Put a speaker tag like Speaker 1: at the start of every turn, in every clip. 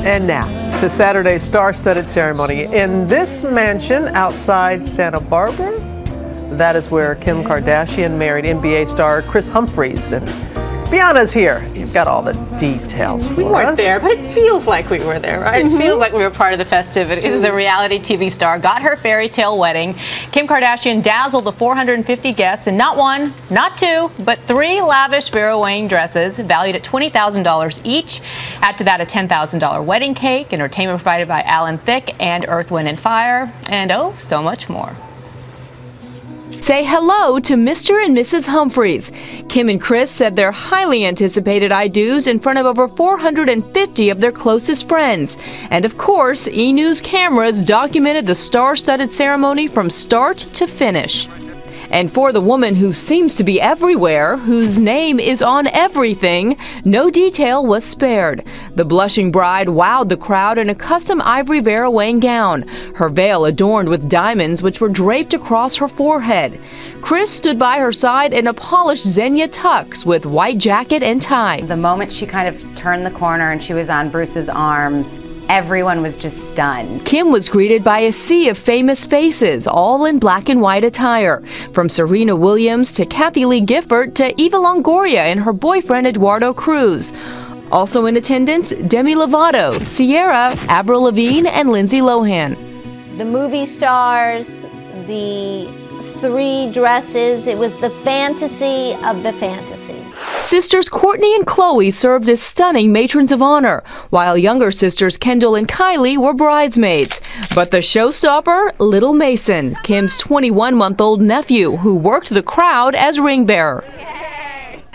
Speaker 1: And now to Saturday's star-studded ceremony in this mansion outside Santa Barbara. That is where Kim Kardashian married NBA star Kris Humphries. And Bianna's here. You've got all the details.
Speaker 2: We weren't there, but it feels like we were there, right? It feels like we were part of the festivities. The reality TV star got her fairy tale wedding. Kim Kardashian dazzled the 450 guests in not one, not two, but three lavish Vera Wang dresses valued at $20,000 each. Add to that a $10,000 wedding cake, entertainment provided by Alan Thicke and Earth, Wind and Fire, and oh, so much more.
Speaker 3: Say hello to Mr. and Mrs. Humphries. Kim and Kris said their highly anticipated I-dos in front of over 450 of their closest friends. And of course, E! News cameras documented the star-studded ceremony from start to finish. And for the woman who seems to be everywhere, whose name is on everything, no detail was spared. The blushing bride wowed the crowd in a custom ivory Vera Wang gown, her veil adorned with diamonds which were draped across her forehead. Kris stood by her side in a polished Xenia tux with white jacket and tie.
Speaker 4: The moment she kind of turned the corner and she was on Bruce's arms, everyone was just stunned.
Speaker 3: Kim was greeted by a sea of famous faces, all in black and white attire. From Serena Williams to Kathy Lee Gifford to Eva Longoria and her boyfriend Eduardo Cruz. Also in attendance, Demi Lovato, Ciara, Avril Lavigne, and Lindsay Lohan.
Speaker 5: The movie stars, the three dresses, it was the fantasy of the fantasies.
Speaker 3: Sisters Kourtney and Khloe served as stunning matrons of honor, while younger sisters Kendall and Kylie were bridesmaids. But the showstopper, Little Mason, Kim's 21-month-old nephew, who worked the crowd as ring bearer.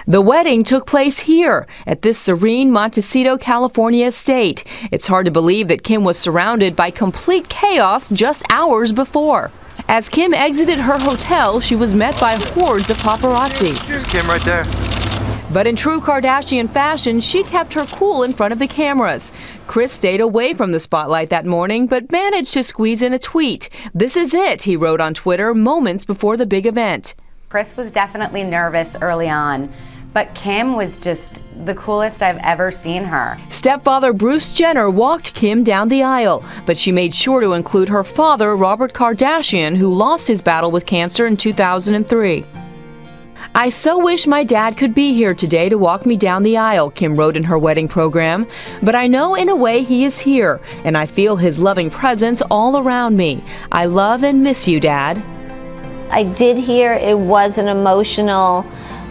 Speaker 3: The wedding took place here at this serene Montecito, California estate. It's hard to believe that Kim was surrounded by complete chaos just hours before. As Kim exited her hotel, she was met by hordes of paparazzi.
Speaker 6: Here's Kim right there.
Speaker 3: But in true Kardashian fashion, she kept her cool in front of the cameras. Kris stayed away from the spotlight that morning, but managed to squeeze in a tweet. "This is it," he wrote on Twitter moments before the big event.
Speaker 4: Kris was definitely nervous early on, but Kim was just the coolest I've ever seen her.
Speaker 3: Stepfather Bruce Jenner walked Kim down the aisle, but she made sure to include her father, Robert Kardashian, who lost his battle with cancer in 2003. "I so wish my dad could be here today to walk me down the aisle," Kim wrote in her wedding program. "But I know in a way he is here, and I feel his loving presence all around me. I love and miss you, Dad."
Speaker 5: I did hear it was an emotional,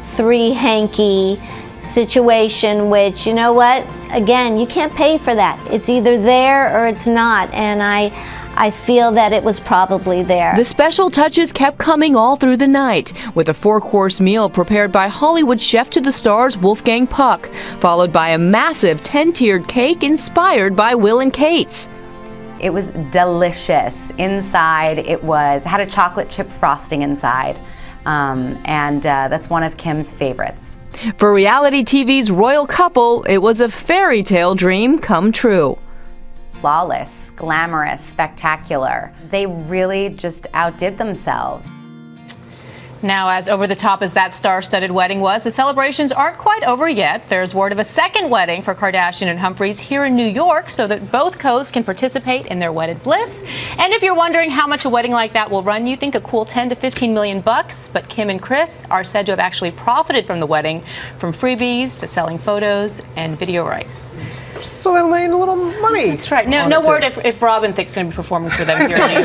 Speaker 5: three-hanky situation, which, you know what, again, you can't pay for that. It's either there or it's not, and I feel that it was probably there.
Speaker 3: The special touches kept coming all through the night, with a 4-course meal prepared by Hollywood chef to the stars Wolfgang Puck, followed by a massive 10-tiered cake inspired by Will and Kate's.
Speaker 4: It was delicious. Inside, it had a chocolate chip frosting inside, and that's one of Kim's favorites.
Speaker 3: For reality TV's royal couple, it was a fairy tale dream come true.
Speaker 4: Flawless, glamorous, spectacular. They really just outdid themselves.
Speaker 2: Now, as over-the-top as that star-studded wedding was, the celebrations aren't quite over yet. There's word of a second wedding for Kardashian and Humphries here in New York so that both co's can participate in their wedded bliss. And if you're wondering how much a wedding like that will run you, think a cool 10 to 15 million bucks. But Kim and Kris are said to have actually profited from the wedding, from freebies to selling photos and video rights.
Speaker 1: So they made a little money.
Speaker 2: That's right. No word if Robin Thicke's going to be performing for them here in New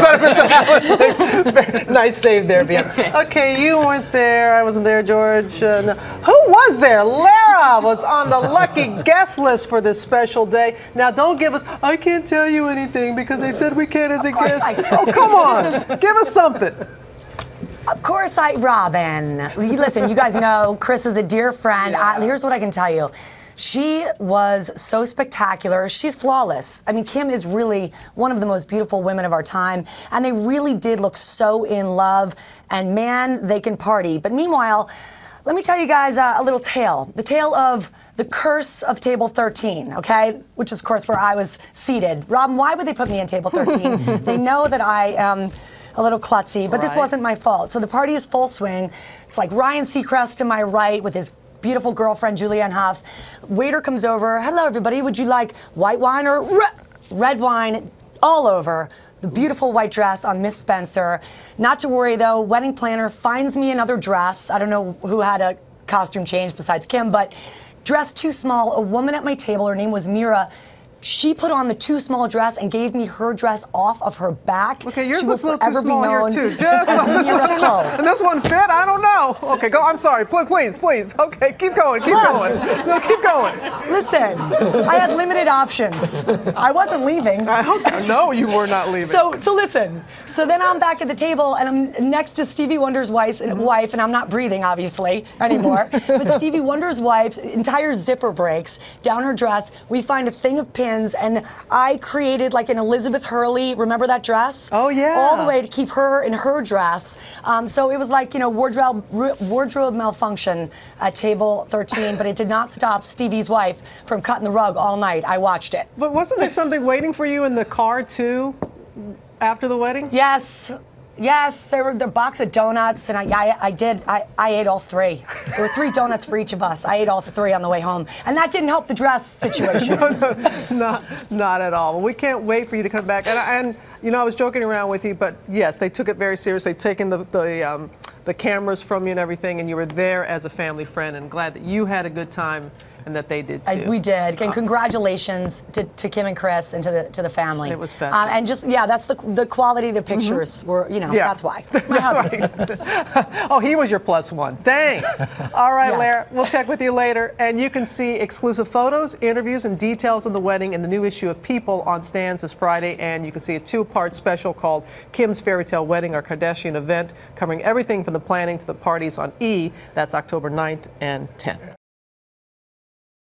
Speaker 2: York.
Speaker 1: Nice save there, Bianna. Okay, you weren't there. I wasn't there, George. No. Who was there? Lara was on the lucky guest list for this special day. Now, don't give us, "I can't tell you anything because they said we can't as a guest." Oh, come on. Give us something.
Speaker 7: Of course, Robin. Listen, you guys know Kris is a dear friend.
Speaker 1: Yeah.
Speaker 7: Here's what I can tell you. She was so spectacular. She's flawless. I mean, Kim is really one of the most beautiful women of our time, and they really did look so in love, and man, they can party. But meanwhile, let me tell you guys a little tale. The tale of the curse of table 13, okay? Which is, of course, where I was seated. Robin, why would they put me on table 13? They know that I am a little klutzy, but this wasn't my fault. So the party is full swing. It's like Ryan Seacrest to my right with his beautiful girlfriend, Julianne Hough. Waiter comes over. Hello, everybody. Would you like white wine or red wine? All over. The beautiful white dress on Miss Spencer. Not to worry, though. Wedding planner finds me another dress. I don't know who had a costume change besides Kim, but dress too small. A woman at my table, her name was Mira. She put on the too small dress and gave me her dress off of her back.
Speaker 1: Okay, yours
Speaker 7: she
Speaker 1: looks a
Speaker 7: will
Speaker 1: little too
Speaker 7: forever be
Speaker 1: small here
Speaker 7: known
Speaker 1: too. Just
Speaker 7: as
Speaker 1: this
Speaker 7: Miracle.
Speaker 1: one, and this one fit? I don't know. Okay, go. I'm sorry. Please. Okay, keep going. Keep going. No, keep going.
Speaker 7: Listen, I had limited options. I wasn't leaving.
Speaker 1: I hope no, you were not leaving.
Speaker 7: So listen. So then I'm back at the table and I'm next to Stevie Wonder's wife, and I'm not breathing obviously anymore. But Stevie Wonder's wife, entire zipper breaks down her dress. We find a thing of pins, and I created like an Elizabeth Hurley. Remember that dress?
Speaker 1: Oh yeah.
Speaker 7: All the way to keep her in her dress. So it was like, you know, wardrobe malfunction at table 13, but it did not stop Stevie's wife from cutting the rug all night. I watched it.
Speaker 1: But wasn't there something waiting for you in the car too, after the wedding?
Speaker 7: Yes, there were the box of donuts, and I ate all 3. There were 3 donuts for each of us. I ate all 3 on the way home, and that didn't help the dress situation.
Speaker 1: No, not at all. Well, we can't wait for you to come back. And you know, I was joking around with you, but yes, they took it very seriously, taking the cameras from you and everything, and you were there as a family friend, and glad that you had a good time and that they did too.
Speaker 7: We did. And congratulations to Kim and Chris and to the family.
Speaker 1: It was special.
Speaker 7: And just that's the quality of the pictures were, you know, that's why.
Speaker 1: That's right. Oh, he was your +1. Thanks. All right,
Speaker 7: Yes.
Speaker 1: Lara, we'll check with you later. And you can see exclusive photos, interviews, and details of the wedding in the new issue of People on stands this Friday. And you can see a 2-part special called Kim's Fairy Tale Wedding, our Kardashian event, covering everything from the planning to the parties on E. That's October 9th and 10th.